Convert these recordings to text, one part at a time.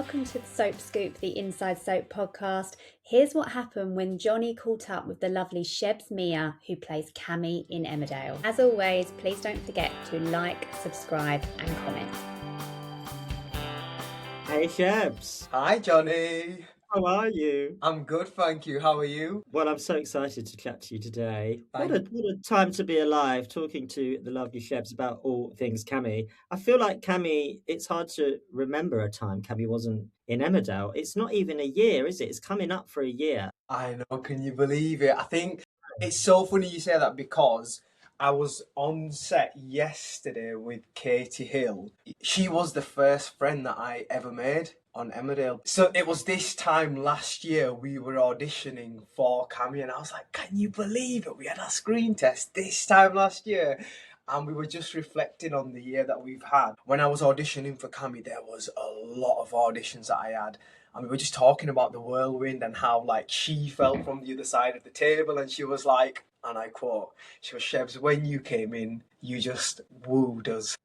welcome to the Soap Scoop, the Inside Soap podcast. Here's what happened when Johnny caught up with the lovely Shebz Miah, who plays Kammy in Emmerdale. As always, please don't forget to like, subscribe and comment. Hey Shebz. Hi Johnny. How are you? I'm good, thank you. How are you? Well, I'm so excited to chat to you today. Thank What a time to be alive, talking to the lovely Shebz about all things Kammy. I feel like Kammy, it's hard to remember a time Kammy wasn't in Emmerdale. It's not even a year, is it? It's coming up for a year. I know, can you believe it? I think it's so funny you say that because I was on set yesterday with Katie Hill. She was the first friend that I ever made on Emmerdale. So it was this time last year we were auditioning for Kammy and I was like, can you believe it? We had our screen test this time last year. And we were just reflecting on the year that we've had. When I was auditioning for Kammy, there was a lot of auditions that I had. And we were just talking about the whirlwind and how like she felt from the other side of the table and she was like, and I quote, she was, Shebz, when you came in, you just wooed us.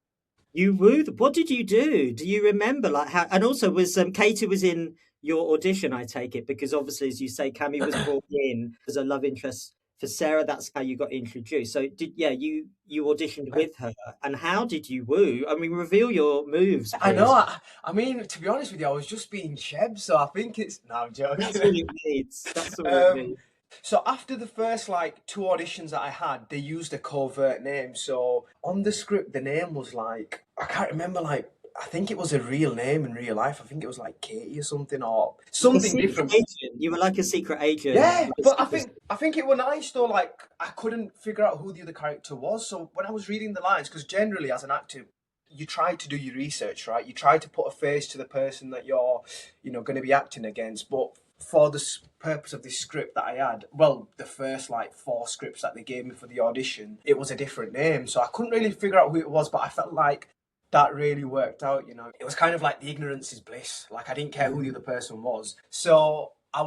You wooed. What did you do? Do you remember like how? And also, was Katie was in your audition? I take it because obviously, as you say, Kammy was brought in as a love interest for Sarah. That's how you got introduced. So you auditioned with her, and how did you woo? I mean, reveal your moves. Please. I know. I mean, to be honest with you, I was just being Shebz, so I think it's. No, I'm joking. That's all it needs. That's all it needs. So after the first like 2 auditions that I had, they used a covert name. So on the script, the name was like, I can't remember, like, I think it was a real name in real life. I think it was like Katie or something different. Agent. You were like a secret agent. Yeah, but I think it was nice though. Like I couldn't figure out who the other character was. So when I was reading the lines, because generally as an actor, you try to do your research, right? You try to put a face to the person that you're, going to be acting against. But for the purpose of this script that I had, well, the first like 4 scripts that they gave me for the audition, it was a different name. So I couldn't really figure out who it was, but I felt like that really worked out, It was kind of like the ignorance is bliss. Like I didn't care who the other person was. So I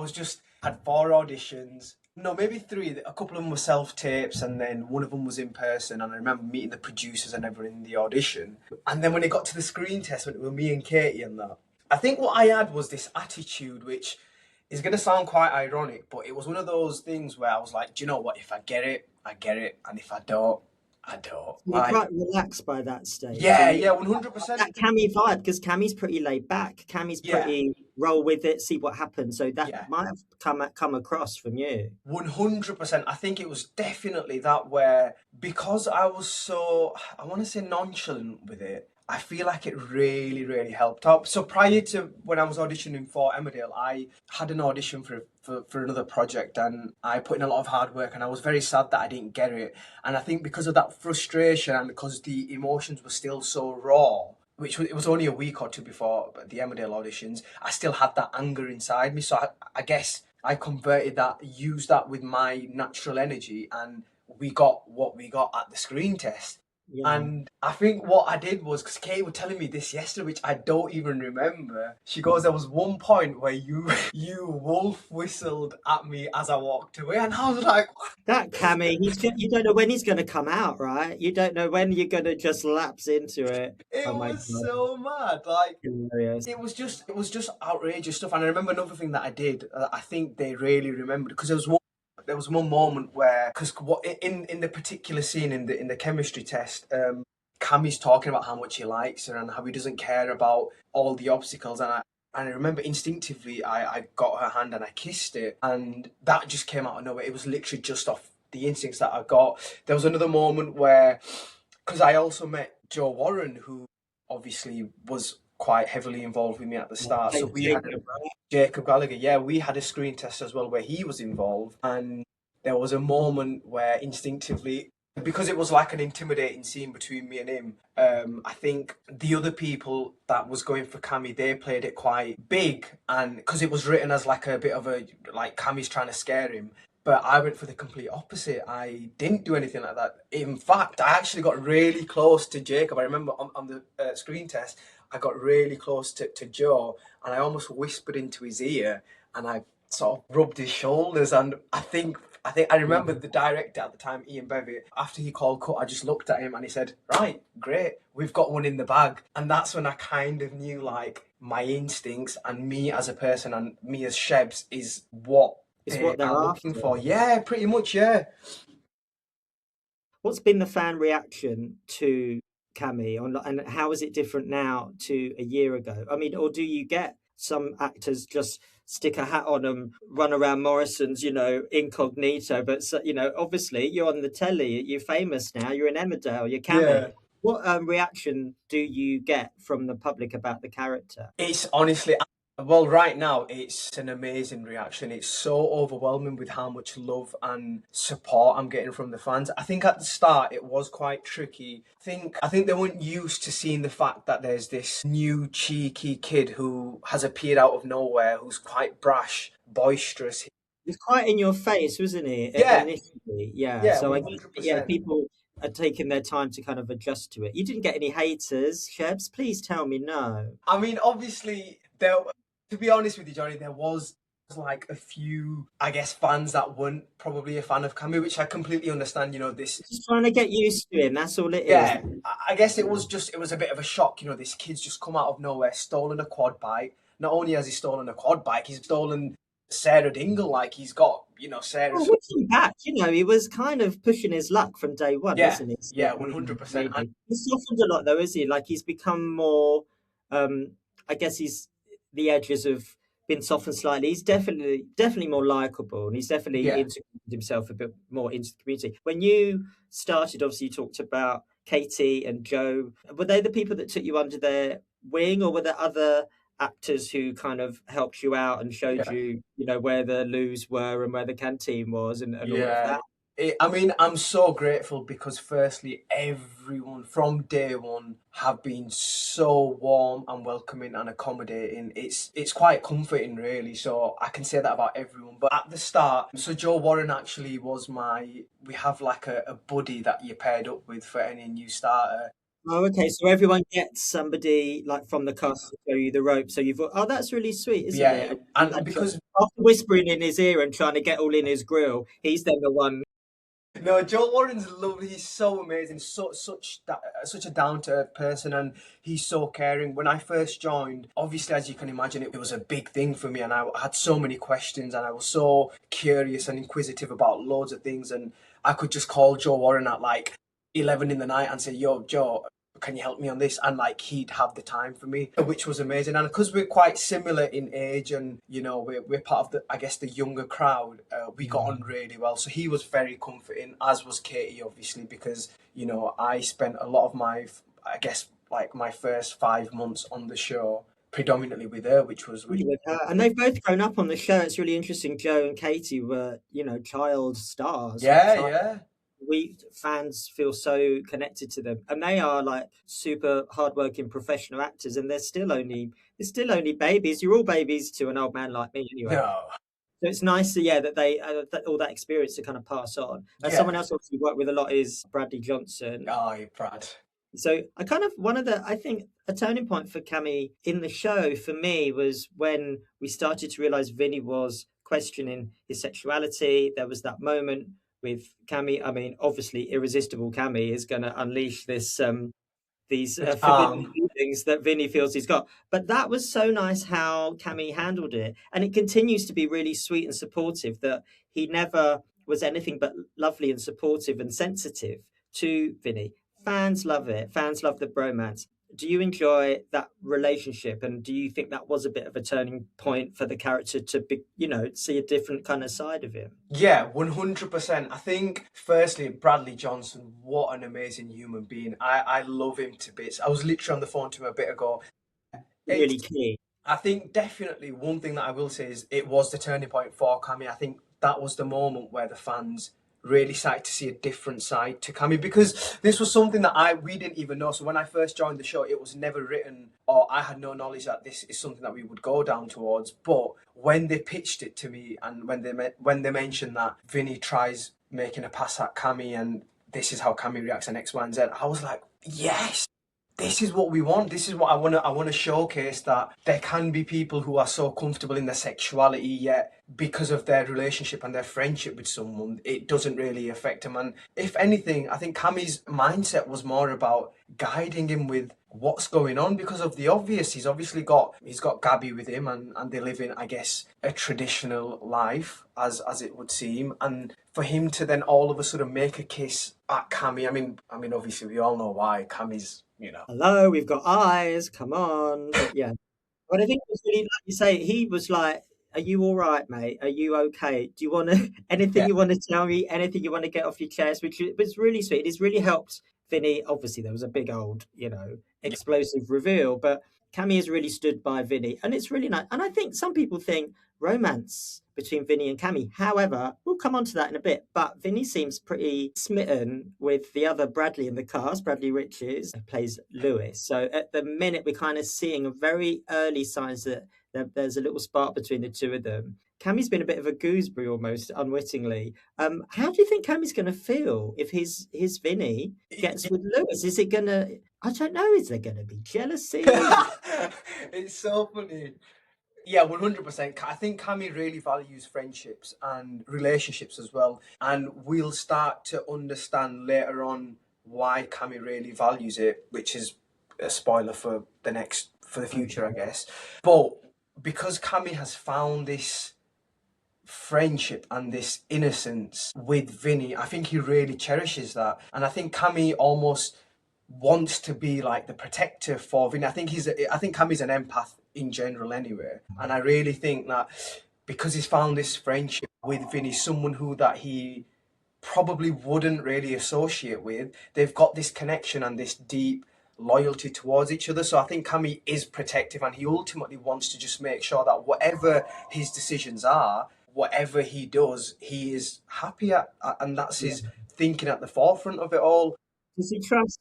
had 4 auditions. No, maybe 3. A couple of them were self-tapes and then one of them was in person. And I remember meeting the producers and everyone in the audition. And then when it got to the screen test, when it was me and Katie and that, I think what I had was this attitude, which is going to sound quite ironic, but it was one of those things where I was like, do you know what? If I get it, I get it. And if I don't, I don't. You're quite relaxed by that stage. Yeah, 100%. That Kammy vibe, because Kammy's pretty laid back. Kammy's pretty roll with it, see what happens. So that might have come across from you. 100%. I think it was definitely that where, because I was so, I want to say nonchalant with it, I feel like it really, really helped out. So prior to when I was auditioning for Emmerdale, I had an audition for another project and I put in a lot of hard work and I was very sad that I didn't get it. And I think because of that frustration and because the emotions were still so raw, it was only a week or 2 before the Emmerdale auditions, I still had that anger inside me. So I guess I converted that, used that with my natural energy, and we got what we got at the screen test. Yeah. And I think what I did was, because Kate was telling me this yesterday, which I don't even remember. She goes, there was one point where you wolf whistled at me as I walked away, and I was like, what? That Kammy, you don't know when he's going to come out, right? You don't know when you're going to just lapse into it. It was so mad, like hilarious. It was just outrageous stuff. And I remember another thing that I did. I think they really remembered, because there was one moment where, because in the particular scene in the chemistry test, Kammy's talking about how much he likes her and how he doesn't care about all the obstacles, and I remember instinctively I got her hand and I kissed it, and that just came out of nowhere. It was literally just off the instincts that I got. There was another moment where, because I also met Joe Warren, who obviously was quite heavily involved with me at the start. So we had Jacob Gallagher. Yeah, we had a screen test as well where he was involved, and there was a moment where instinctively, because it was like an intimidating scene between me and him, I think the other people that was going for Kammy, they played it quite big, and because it was written as like a bit of a, like Kammy's trying to scare him. But I went for the complete opposite. I didn't do anything like that. In fact, I actually got really close to Jacob. I remember on the screen test, I got really close to Joe, and I almost whispered into his ear, and I sort of rubbed his shoulders, and I think I remember the director at the time, Ian Bevy, after he called cut, I just looked at him and he said, right, great, we've got one in the bag. And that's when I kind of knew, like, my instincts and me as a person and me as Shebz is what they're looking for. Yeah, pretty much, yeah. What's been the fan reaction to Kammy, and how is it different now to a year ago? I mean, or do you get some actors just stick a hat on and run around Morrison's, incognito? But, obviously you're on the telly, you're famous now, you're in Emmerdale, you're Kammy. Yeah. What reaction do you get from the public about the character? It's honestly... Well, right now, it's an amazing reaction. It's so overwhelming with how much love and support I'm getting from the fans. I think at the start, it was quite tricky. I think they weren't used to seeing the fact that there's this new cheeky kid who has appeared out of nowhere, who's quite brash, boisterous. He's quite in your face, wasn't he? Yeah. Initially, yeah. So 100%. People are taking their time to kind of adjust to it. You didn't get any haters, Shebz? Please tell me no. I mean, obviously, to be honest with you, Johnny, there was like a few, I guess, fans that weren't probably a fan of Kammy, which I completely understand, this... Just trying to get used to him, that's all it is. Yeah, I guess it was a bit of a shock, this kid's just come out of nowhere, stolen a quad bike. Not only has he stolen a quad bike, he's stolen Sarah Dingle, like he's got, Sarah's... Oh, looking back, he was kind of pushing his luck from day one, wasn't he? Yeah, 100%. He's softened a lot though, is he? Like he's become more, I guess the edges have been softened slightly. He's definitely more likable, and he's definitely integrated himself a bit more into the community. When you started, obviously you talked about Katie and Joe. Were they the people that took you under their wing, or were there other actors who kind of helped you out and showed you, where the loos were and where the canteen was and all of that? I mean, I'm so grateful because firstly, everyone from day one have been so warm and welcoming and accommodating. It's quite comforting, really. So I can say that about everyone. But at the start, so Joe Warren actually was we have like a buddy that you paired up with for any new starter. Oh, okay. So everyone gets somebody like from the cast to show you the rope. So that's really sweet, isn't it? And because after whispering in his ear and trying to get all in his grill, he's then the one. No, Joe Warren's lovely. He's so amazing. Such a down-to-earth person, and he's so caring. When I first joined, obviously, as you can imagine, it was a big thing for me, and I had so many questions, and I was so curious and inquisitive about loads of things, and I could just call Joe Warren at like 11 in the night and say, "Yo, Joe, can you help me on this?" And like he'd have the time for me, which was amazing. And because we're quite similar in age and we're part of the younger crowd, we got on really well. So he was very comforting, as was Katie, obviously, because I spent a lot of my first 5 months on the show predominantly with her, which was really with her. And they've both grown up on the show. It's really interesting. Joe and Katie were child stars. Yeah. We fans feel so connected to them, and they are like super hardworking professional actors, and they're still only babies. You're all babies to an old man like me, anyway. No. So it's nice that they that all that experience to kind of pass on. Someone else obviously worked with a lot is Bradley Johnson. Oh, Brad. So I think a turning point for Kammy in the show for me was when we started to realise Vinny was questioning his sexuality. There was that moment with Kammy. I mean, obviously, irresistible Kammy is going to unleash these forbidden feelings that Vinny feels he's got. But that was so nice how Kammy handled it, and it continues to be really sweet and supportive. That he never was anything but lovely and supportive and sensitive to Vinny. Fans love it. Fans love the bromance. Do you enjoy that relationship, and do you think that was a bit of a turning point for the character to be, see a different kind of side of him? Yeah, 100%. I think, firstly, Bradley Johnson, what an amazing human being. I love him to bits. I was literally on the phone to him a bit ago. Really key. I think definitely one thing that I will say is it was the turning point for Kammy. I think that was the moment where the fans really started to see a different side to Kammy, because this was something that we didn't even know. So when I first joined the show, it was never written, or I had no knowledge that this is something that we would go down towards. But when they pitched it to me, and when they mentioned that Vinny tries making a pass at Kammy and this is how Kammy reacts to X, Y, and Z, I was like, yes, this is what we want. This is what I want to showcase, that there can be people who are so comfortable in their sexuality, yet because of their relationship and their friendship with someone, it doesn't really affect them. And if anything, I think Cammy's mindset was more about guiding him with what's going on, because of the obvious. He's got Gabby with him, and they live in, I guess, a traditional life, as it would seem. And for him to then all of a sudden make a kiss at Kammy, I mean, obviously we all know why. Kammy's, hello, we've got eyes, come on. Yeah. But I think it was really, like you say, he was like, are you all right, mate? Are you okay? Do you want to, anything you want to tell me? Anything you want to get off your chest? Which was really sweet. It's really helped Vinny. Obviously, there was a big old, explosive reveal, but Kammy has really stood by Vinny, and it's really nice. And I think some people think romance between Vinny and Kammy. However, we'll come on to that in a bit, but Vinny seems pretty smitten with the other Bradley in the cast, Bradley Riches, who plays Lewis. So at the minute, we're kind of seeing a very early signs that there's a little spark between the two of them. Cammy's been a bit of a gooseberry almost unwittingly. How do you think Cammy's going to feel if his Vinny gets with Lewis? Is it going to, I don't know, is there going to be jealousy? It's so funny. Yeah, 100%. I think Kammy really values friendships and relationships as well. And we'll start to understand later on why Kammy really values it, which is a spoiler for the future, I guess. But because Kammy has found this friendship and this innocence with Vinny, I think he really cherishes that. And I think Kammy almost wants to be like the protector for Vinny. I think Cammy's an empath in general anyway. And I really think that because he's found this friendship with Vinny, someone that he probably wouldn't really associate with, they've got this connection and this deep loyalty towards each other. So I think Kammy is protective, and he ultimately wants to just make sure that whatever his decisions are, whatever he does, he is happy at, and that's his thinking at the forefront of it all. Does he trust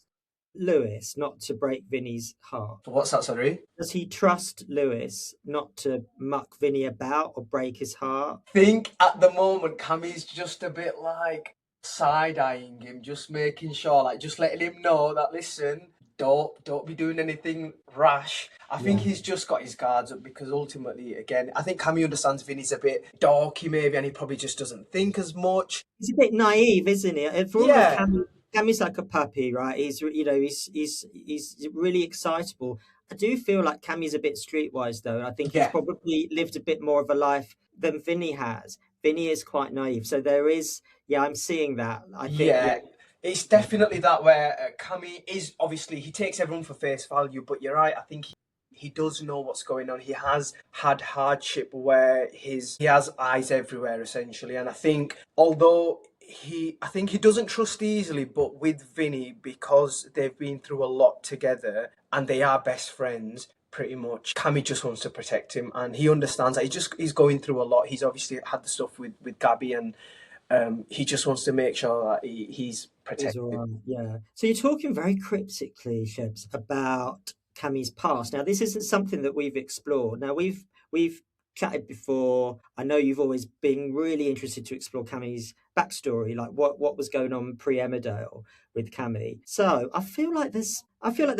Lewis not to break Vinny's heart? What's that, sorry? Does he trust Lewis not to muck Vinny about or break his heart? I think at the moment Cammy's just a bit like side-eyeing him, just making sure, like just letting him know that, listen, don't be doing anything rash. I think he's just got his guards up, because ultimately, again, I think Kammy understands Vinny's a bit dorky maybe, and he probably just doesn't think as much. He's a bit naive, isn't he? For all of Cammy's like a puppy, right? He's really excitable. I do feel like Cammy's a bit streetwise though. I think he's probably lived a bit more of a life than Vinny has. Vinny is quite naive, so there is. Yeah, I'm seeing that. I think. It's definitely that, where Kammy is, obviously, he takes everyone for face value, but you're right, I think he does know what's going on. He has had hardship where he has eyes everywhere, essentially. And I think, although I think he doesn't trust easily, but with Vinny, because they've been through a lot together and they are best friends, pretty much, Kammy just wants to protect him, and he understands that he's going through a lot. He's obviously had the stuff with Gabby, and he just wants to make sure that he's protected. Yeah. So you're talking very cryptically, Shebz, about Cammy's past. Now, this isn't something that we've explored. Now, we've chatted before. I know you've always been really interested to explore Cammy's backstory, like what was going on pre-Emmerdale with Kammy. So I feel like there's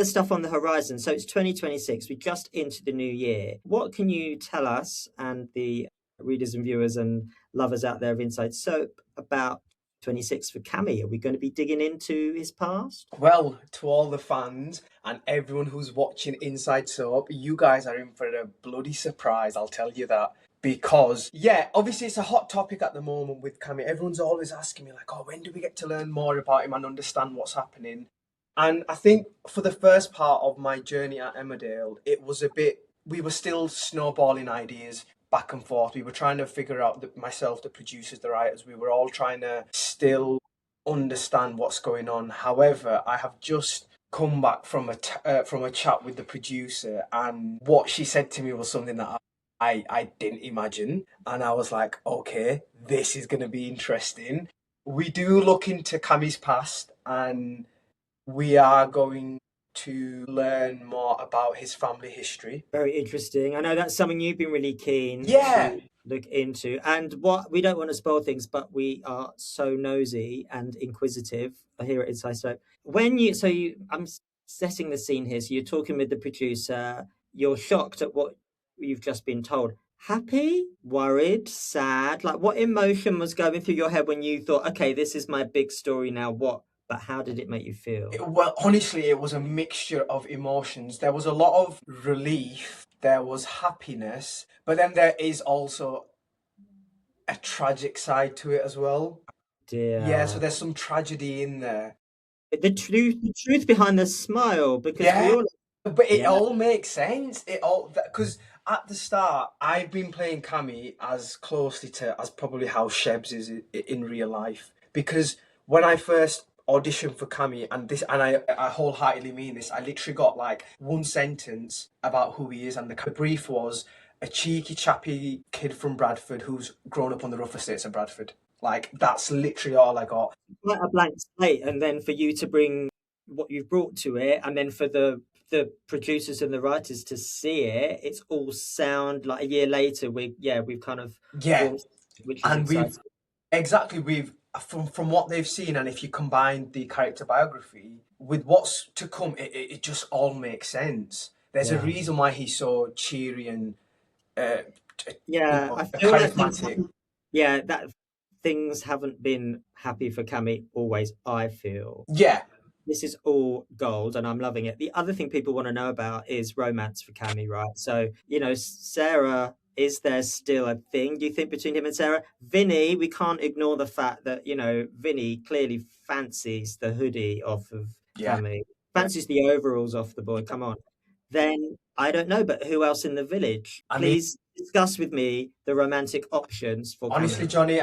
stuff on the horizon. So it's 2026. We're just into the new year. What can you tell us and the readers and viewers and lovers out there of Inside Soap about 26 for Kammy? Are we going to be digging into his past? Well, to all the fans and everyone who's watching Inside Soap, you guys are in for a bloody surprise, I'll tell you that. Because, obviously it's a hot topic at the moment with Kammy. Everyone's always asking me, like, when do we get to learn more about him and understand what's happening? And I think for the first part of my journey at Emmerdale, we were still snowballing ideas back and forth. We were trying to figure out, myself, the producers, the writers, we were all trying to still understand what's going on. However, I have just come back from a chat with the producer, and what she said to me was something that I didn't imagine. And I was like, okay, this is going to be interesting. We do look into Cammy's past, and we are going to learn more about his family history. Very interesting. I know that's something you've been really keen to look into. And we don't want to spoil things, but we are so nosy and inquisitive here at Inside Soap. I'm setting the scene here. So you're talking with the producer, you're shocked at what you've just been told. Happy, worried, sad? Like, what emotion was going through your head when you thought, okay, this is my big story now, what? But how did it make you feel? Well, honestly, it was a mixture of emotions. There was a lot of relief, there was happiness, but then there is also a tragic side to it as well. Dear. Yeah, so there's some tragedy in there. The truth behind the smile, because we all... But it all makes sense. It all, because at the start, I've been playing Kammy as closely to as probably how Shebz is in real life. Because when I first auditioned for Kammy, and I wholeheartedly mean this, I literally got like one sentence about who he is, and the brief was a cheeky, chappy kid from Bradford who's grown up on the rough estates of Bradford. Like, that's literally all I got. Like a blank slate, and then for you to bring what you've brought to it, and then for the producers and the writers to see it, it's all sound like a year later. We've kind of which is and we've from what they've seen, and if you combine the character biography with what's to come, it just all makes sense. There's a reason why he's so cheery and I feel charismatic. That things haven't been happy for Kammy always, I feel. Yeah. This is all gold and I'm loving it. The other thing people want to know about is romance for Kammy, right? So, Sarah, is there still a thing, do you think, between him and Sarah? Vinny, we can't ignore the fact that, Vinny clearly fancies the hoodie off of Kammy. Fancies the overalls off the boy, come on. Then, I don't know, but who else in the village? Please discuss with me the romantic options for honestly, Kammy. Johnny,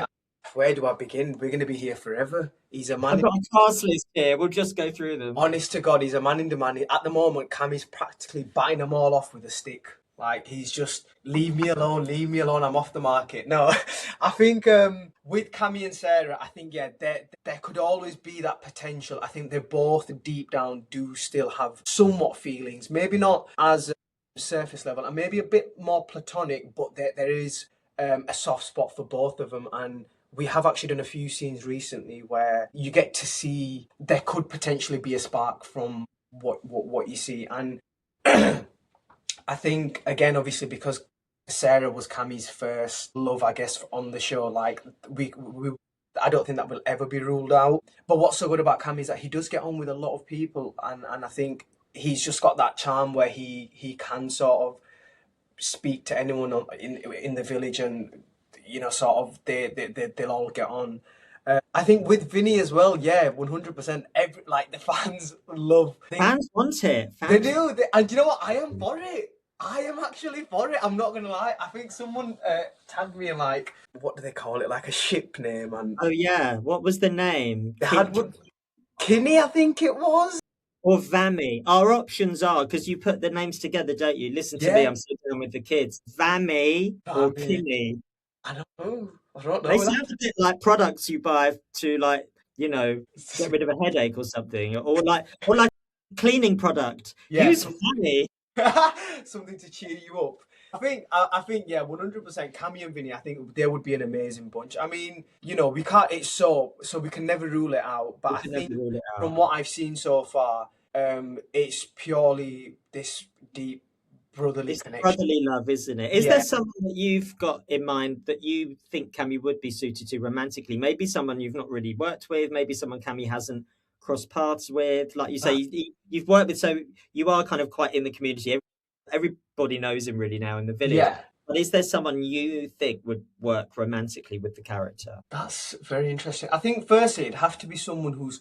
where do I begin? We're going to be here forever. He's a man. I've got a task list here. We'll just go through them. Honest to God, he's a man in demand. At the moment, Kammy's practically biting them all off with a stick. Like, he's just, leave me alone, I'm off the market. No, I think with Kammy and Sarah, I think, there could always be that potential. I think they both deep down do still have somewhat feelings. Maybe not as surface level and maybe a bit more platonic, but there is a soft spot for both of them. And we have actually done a few scenes recently where you get to see there could potentially be a spark from what you see. And I think, again, obviously, because Sarah was Kammy's first love, I guess, on the show, like, I don't think that will ever be ruled out. But what's so good about Kammy is that he does get on with a lot of people, and I think he's just got that charm where he can sort of speak to anyone in the village, and sort of they'll all get on. I think with Vinny as well, 100%. The fans love. Fans want it. They do, and you know what? I am for it. I am actually for it. I'm not gonna lie. I think someone tagged me in, like, what do they call it? Like a ship name. And oh yeah, what was the name? They had KIMMY, I think it was. Or VAMI. Our options are, because you put the names together, don't you? Listen to me, I'm sitting down with the kids. VAMI or KIMMY. I don't know. They sound a bit like products you buy to, like, get rid of a headache or something, or like cleaning product. Use VAMI. Something to cheer you up. I think 100% Kammy and Vinny, I think they would be an amazing bunch. I mean, we can't, it's so we can never rule it out, but I think from what I've seen so far, it's purely this deep brotherly connection. Brotherly love, isn't it? Is there someone that you've got in mind that you think Kammy would be suited to romantically? Maybe someone you've not really worked with, maybe someone Kammy hasn't crossed paths with, like you say, you've worked with, so you are kind of quite in the community. Everybody knows him really now in the village. But is there someone you think would work romantically with the character? That's very interesting. I think firstly it'd have to be someone who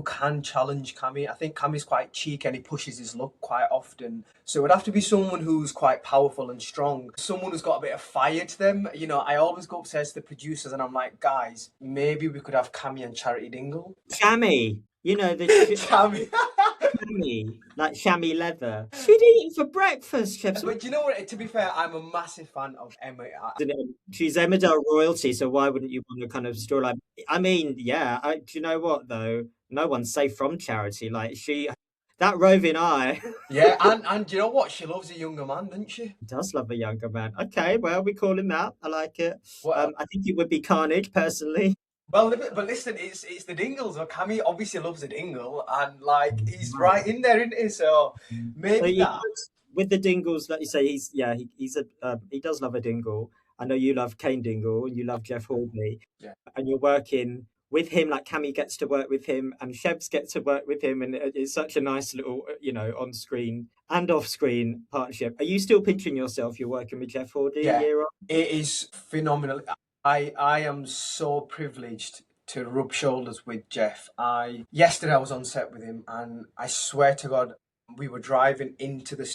can challenge Kammy. I think Kammy's quite cheeky and he pushes his luck quite often. So it would have to be someone who's quite powerful and strong. Someone who's got a bit of fire to them. I always go upstairs to the producers and I'm like, guys, maybe we could have Kammy and Sarah Dingle. Kammy. The Kammy. Kammy, like chamois leather. She'd eat for breakfast, Shebz. But you know what? To be fair, I'm a massive fan of Emma. She's Emmerdale royalty, so why wouldn't you want a kind of storyline? I mean, do you know what though? No one's safe from Charity. Like that roving eye. Yeah, and you know what? She loves a younger man, doesn't she? She does love a younger man. Okay, well, we call him that. I like it. I think it would be Carnage, personally. Well, but listen, it's the Dingles. So Kammy obviously loves a dingle, and like he's right in there, isn't he? So maybe So that. with the Dingles, like you say, he does love a dingle. I know you love Cain Dingle and you love Jeff Hordley, Yeah. and you're working with him. Like Kammy gets to work with him, and Shebz gets to work with him, and it's such a nice little, on-screen and off-screen partnership. Are you still picturing yourself? You're working with Jeff Hordley Yeah. year on? It is phenomenal. I am so privileged to rub shoulders with Jeff. Yesterday I was on set with him, and I swear to God, we were driving into the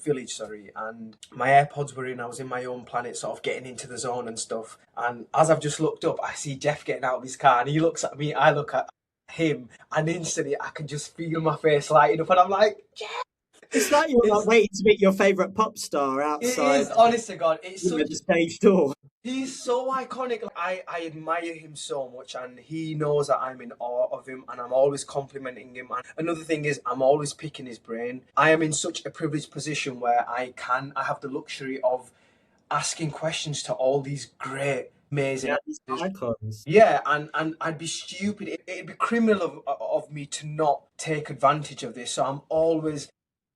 village, sorry, and my AirPods were in. I was in my own planet, sort of getting into the zone and stuff. And as I've just looked up, I see Jeff getting out of his car, and he looks at me. I look at him, and instantly I can just feel my face lighting up, and I'm like, Jeff. It's like you're like waiting to meet your favourite pop star outside. It is, honest to God, it's such the stage door. He's so iconic. I admire him so much, and he knows that I'm in awe of him, and I'm always complimenting him. And another thing is, I'm always picking his brain. I am in such a privileged position where I have the luxury of asking questions to all these great, amazing icons. Yeah, and I'd be stupid. It'd be criminal of me to not take advantage of this. So I'm always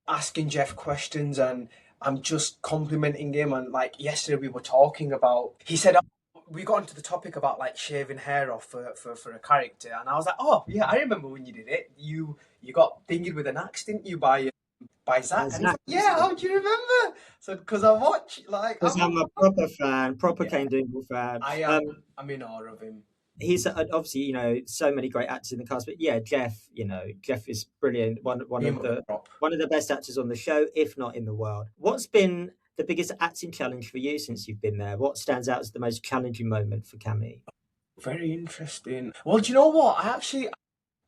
asking Jeff questions, and I'm just complimenting him. And like yesterday we were talking about, he said, we got into the topic about like shaving hair off for a character, and I was like, oh yeah, I remember when you did it. You got dinged with an axe, didn't you, by Zach? And like, yeah, how do you remember? So because I watch, like, because I'm a proper fan, Cain Dingle fan. I'm in awe of him. He's obviously, so many great actors in the cast, but yeah, Jeff is brilliant. One of the best actors on the show, if not in the world. What's been the biggest acting challenge for you since you've been there? What stands out as the most challenging moment for Kammy? Very interesting. Well, do you know what?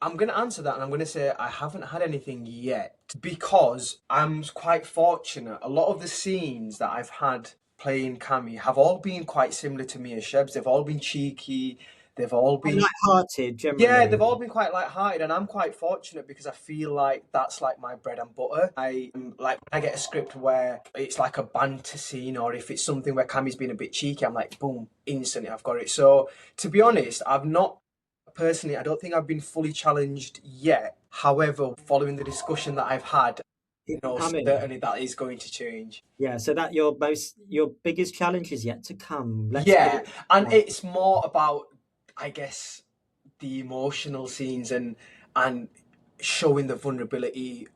I'm going to answer that, and I'm going to say I haven't had anything yet, because I'm quite fortunate. A lot of the scenes that I've had playing Kammy have all been quite similar to me as Shebz. They've all been cheeky. They've all been light-hearted, generally. Yeah, they've all been quite light-hearted, and I'm quite fortunate because I feel like that's like my bread and butter. When I get a script where it's like a banter scene, or if it's something where Kammy's been a bit cheeky, I'm like, boom, instantly I've got it. So to be honest, I don't think I've been fully challenged yet. However, following the discussion that I've had, certainly that is going to change. Yeah, so that your biggest challenge is yet to come. And it's more about, I guess, the emotional scenes and showing the vulnerability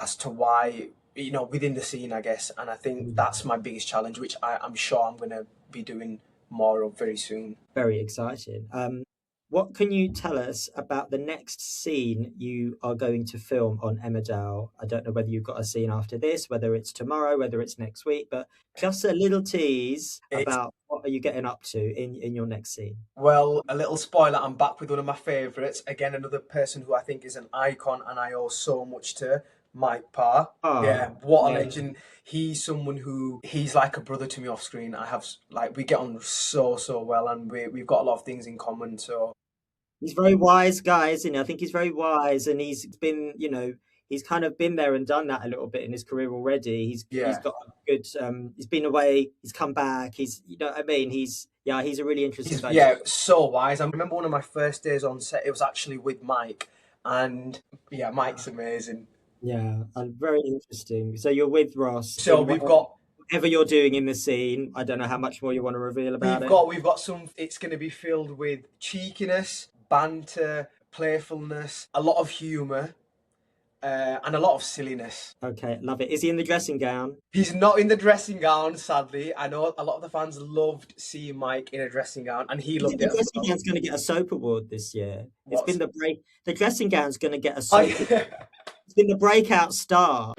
as to why, within the scene, I guess. And I think that's my biggest challenge, which I'm sure I'm going to be doing more of very soon. Very exciting. What can you tell us about the next scene you are going to film on Emmerdale? I don't know whether you've got a scene after this, whether it's tomorrow, whether it's next week, but just a little tease about what are you getting up to in your next scene? Well, a little spoiler, I'm back with one of my favourites. Again, another person who I think is an icon and I owe so much to, Michael Parr. Oh, yeah, what a legend. He's someone he's like a brother to me off screen. We get on so well, and we've got a lot of things in common, so... He's very wise guy, isn't he? I think he's very wise, and he's been, he's kind of been there and done that a little bit in his career already. He's got a good, he's been away, he's come back, he's a really interesting guy. Yeah, so wise. I remember one of my first days on set, it was actually with Mike, and yeah, Mike's amazing. Yeah, and very interesting. So you're with Ross. So we've got... Whatever you're doing in the scene, I don't know how much more you want to reveal about it. We've got some... It's going to be filled with cheekiness, banter, playfulness, a lot of humour, and a lot of silliness. Okay, love it. Is he in the dressing gown? He's not in the dressing gown, sadly. I know a lot of the fans loved seeing Mike in a dressing gown, and he loved it. The dressing gown's going to get a soap award this year. It's been the dressing gown's going to get a soap award. It's been the breakout star.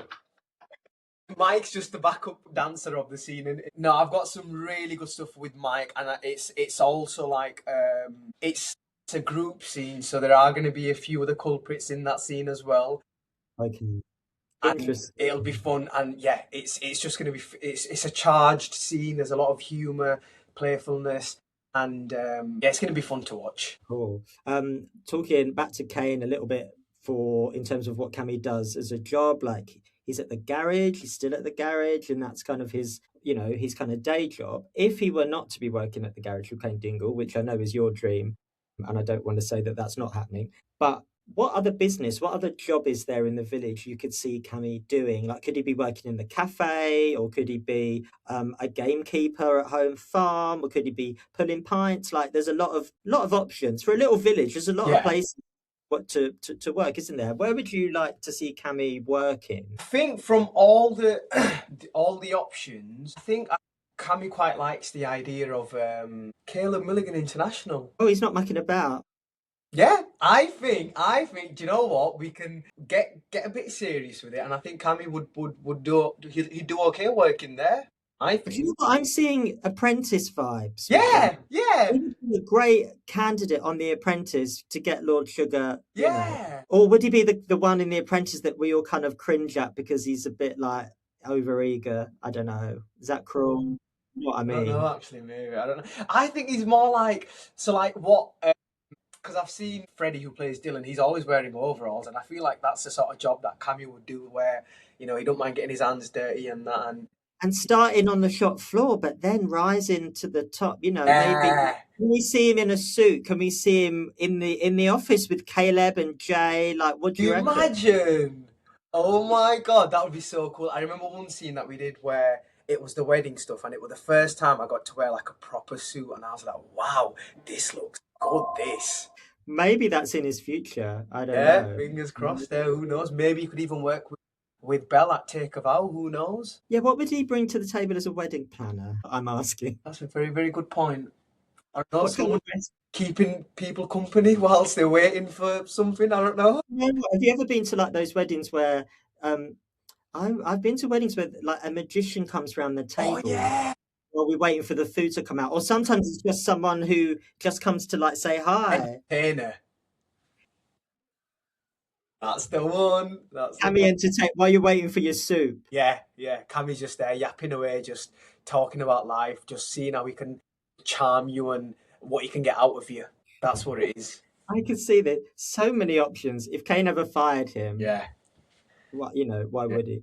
Mike's just the backup dancer of the scene. And no, I've got some really good stuff with Mike, and it's also like it's a group scene, so there are going to be a few other culprits in that scene as well. Okay, interesting. It'll be fun, and yeah, it's just going to be it's a charged scene. There's a lot of humour, playfulness, and it's going to be fun to watch. Cool. Talking back to Cain a little bit in terms of what Kammy does as a job, like he's at the garage, he's still at the garage, and that's kind of his kind of day job. If he were not to be working at the garage with Cain Dingle, which I know is your dream, And I don't want to say that that's not happening. But what other business, what other job is there in the village you could see Kammy doing? Like, could he be working in the cafe, or could he be a gamekeeper at home farm, or could he be pulling pints? Like, there's a lot of options for a little village. There's a lot of places what to work, isn't there? Where would you like to see Kammy working? I think from all the options, I think Kammy quite likes the idea of Caleb Milligan International. Oh, he's not mucking about. Yeah, I think. Do you know what? We can get a bit serious with it, and I think Kammy would do. He'd do okay working there. I think. You know what? I'm seeing Apprentice vibes. Yeah. He would be a great candidate on The Apprentice to get Lord Sugar. Yeah. Or would he be the one in The Apprentice that we all kind of cringe at because he's a bit like overeager? I don't know. Is that cruel? What I mean? I don't know, actually, maybe. I don't know. I think he's more like what. Because I've seen Freddie, who plays Dylan, he's always wearing overalls, and I feel like that's the sort of job that Kammy would do, where, you know, he don't mind getting his hands dirty and that. And starting on the shop floor, but then rising to the top, you know, maybe. Can we see him in a suit? Can we see him in the office with Caleb and Jay? Like, what do you reckon? Imagine? Oh my God, that would be so cool. I remember one scene that we did where it was the wedding stuff, and it was the first time I got to wear like a proper suit, and I was like, wow, this looks good, this. Maybe that's in his future. I don't know. Yeah, fingers crossed there. Who knows? Maybe he could even work with Belle at Take a Vow. Who knows? Yeah, what would he bring to the table as a wedding planner? I'm asking. That's a very, very good point. I don't know, someone keeping people company whilst they're waiting for something. I don't know. Have you ever been to like those weddings where I've been to weddings where like a magician comes around the table. Oh yeah. While we're waiting for the food to come out, or sometimes it's just someone who just comes to like say hi. Entertainer. That's the one. Kammy entertain while you're waiting for your soup. Yeah. Kammy's just there yapping away, just talking about life, just seeing how he can charm you and what he can get out of you. That's what it is. I can see that so many options. If Cain ever fired him, what why would he?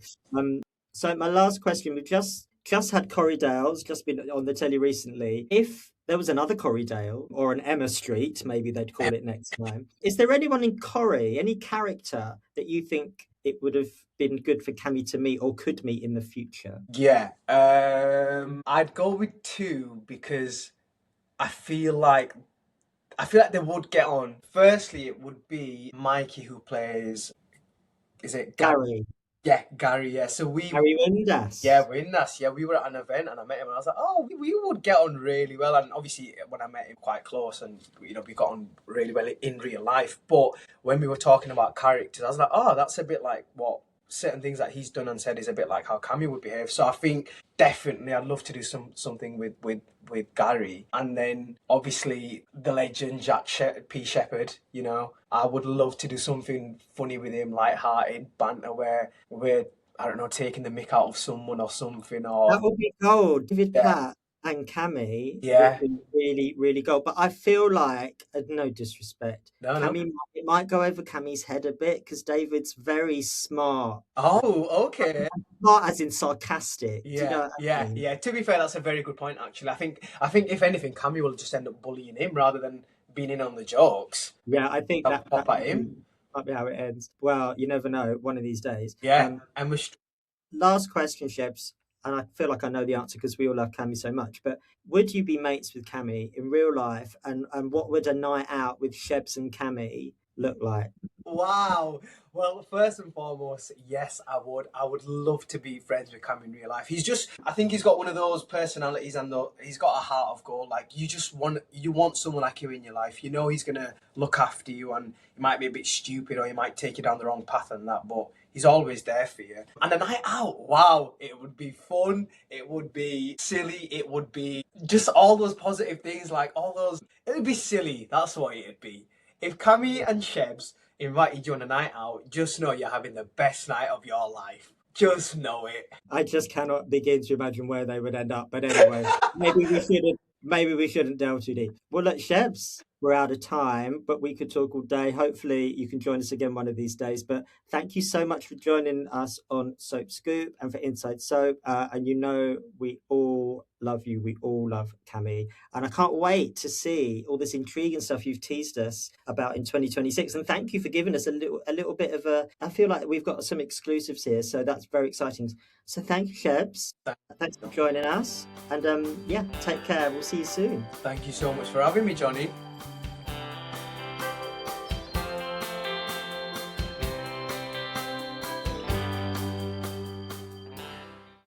So my last question: we've just had Corrie Dale's just been on the telly recently. If there was another Corrie Dale or an Emma Street, maybe they'd call it next time. Is there anyone in Corrie, any character that you think it would have been good for Kammy to meet or could meet in the future? Yeah, I'd go with two because I feel like they would get on. Firstly, it would be Mikey, who plays. Is it Gary? Yeah, Gary, yeah. So Gary Windass. Yeah, Windass. Yeah, we were at an event and I met him and I was like, oh, we would get on really well. And obviously when I met him, quite close, and we got on really well in real life. But when we were talking about characters, I was like, oh, that's a bit like what certain things that he's done and said is a bit like how Kammy would behave. So I think definitely I'd love to do something with Gary. And then obviously the legend Jack P. Shepherd, I would love to do something funny with him, light-hearted banter where we're, I don't know, taking the mick out of someone or something. Or that would be gold. David Platt and Kammy would be really, really gold. But I feel like, no disrespect, Kammy, it might go over Cammy's head a bit because David's very smart. Oh, okay. Smart as in sarcastic. Yeah, do you know what I mean? Yeah. To be fair, that's a very good point, actually. I think if anything, Kammy will just end up bullying him rather than being in on the jokes. Yeah, I think that pop at him. Might be how it ends. Well, you never know. One of these days. Yeah. Last question, Shebz. And I feel like I know the answer because we all love Kammy so much. But would you be mates with Kammy in real life? And what would a night out with Shebz and Kammy look like? Wow. Well, first and foremost, yes, I would. I would love to be friends with Kammy in real life. I think he's got one of those personalities, and he's got a heart of gold. Like, you want someone like you in your life. You know he's going to look after you, and he might be a bit stupid or he might take you down the wrong path and that, but he's always there for you. And a night out, wow, it would be fun. It would be silly. It would be just all those positive things, it would be silly. That's what it'd be. If Kammy and Shebz invited you on a night out, just know you're having the best night of your life. Just know it. I just cannot begin to imagine where they would end up. But anyway, maybe we shouldn't delve too deep. Well, look, Shebz, we're out of time, but we could talk all day. Hopefully you can join us again one of these days. But thank you so much for joining us on Soap Scoop and for Inside Soap. And you know we all love you. We all love Kammy. And I can't wait to see all this intriguing stuff you've teased us about in 2026. And thank you for giving us a little bit of a... I feel like we've got some exclusives here, so that's very exciting. So thank you, Shebz. Thanks for joining us. And yeah, take care. We'll see you soon. Thank you so much for having me, Johnny.